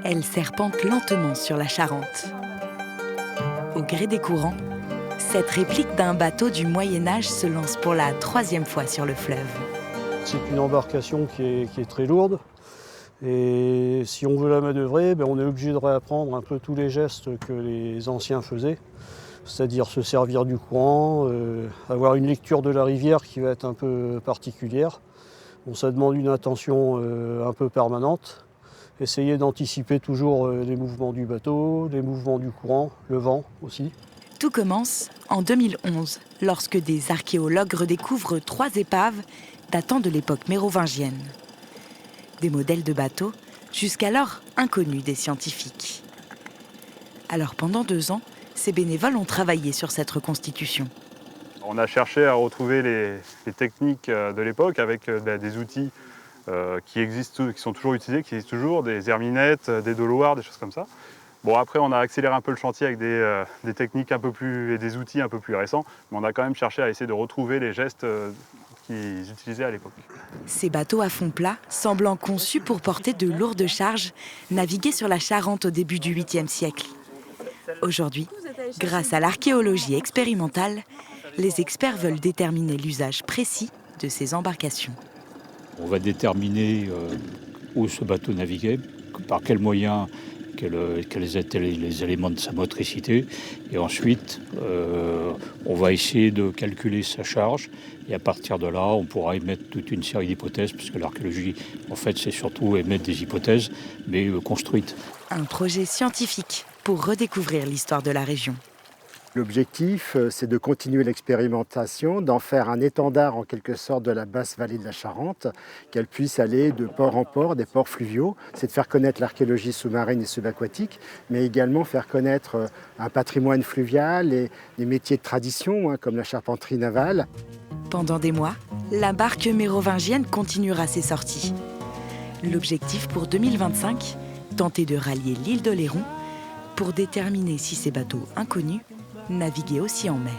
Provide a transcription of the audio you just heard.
Elle serpente lentement sur la Charente. Au gré des courants, cette réplique d'un bateau du Moyen-Âge se lance pour la 3e fois sur le fleuve. C'est une embarcation qui est très lourde. Et si on veut la manœuvrer, on est obligé de réapprendre un peu tous les gestes que les anciens faisaient. C'est-à-dire se servir du courant, avoir une lecture de la rivière qui va être un peu particulière. Bon, ça demande une attention un peu permanente. Essayer d'anticiper toujours les mouvements du bateau, les mouvements du courant, le vent aussi. Tout commence en 2011, lorsque des archéologues redécouvrent 3 épaves datant de l'époque mérovingienne. Des modèles de bateaux jusqu'alors inconnus des scientifiques. Alors pendant 2 ans, ces bénévoles ont travaillé sur cette reconstitution. On a cherché à retrouver les techniques de l'époque avec des outils qui existent, qui sont toujours utilisés, qui existent toujours, des herminettes, des doloirs, des choses comme ça. Bon, après, on a accéléré un peu le chantier avec des techniques un peu plus et des outils un peu plus récents, mais on a quand même cherché à essayer de retrouver les gestes qu'ils utilisaient à l'époque. Ces bateaux à fond plat, semblant conçus pour porter de lourdes charges, naviguaient sur la Charente au début du 8e siècle. Aujourd'hui, grâce à l'archéologie expérimentale, les experts veulent déterminer l'usage précis de ces embarcations. On va déterminer où ce bateau naviguait, par quels moyens, quels étaient les éléments de sa motricité. Et ensuite, on va essayer de calculer sa charge. Et à partir de là, on pourra émettre toute une série d'hypothèses, puisque l'archéologie, en fait, c'est surtout émettre des hypothèses, mais construites. Un projet scientifique pour redécouvrir l'histoire de la région. L'objectif, c'est de continuer l'expérimentation, d'en faire un étendard en quelque sorte de la basse vallée de la Charente, qu'elle puisse aller de port en port, des ports fluviaux. C'est de faire connaître l'archéologie sous-marine et subaquatique, mais également faire connaître un patrimoine fluvial et des métiers de tradition, comme la charpenterie navale. Pendant des mois, la barque mérovingienne continuera ses sorties. L'objectif pour 2025, tenter de rallier l'île d'Oléron pour déterminer si ces bateaux inconnus naviguaient aussi en mer.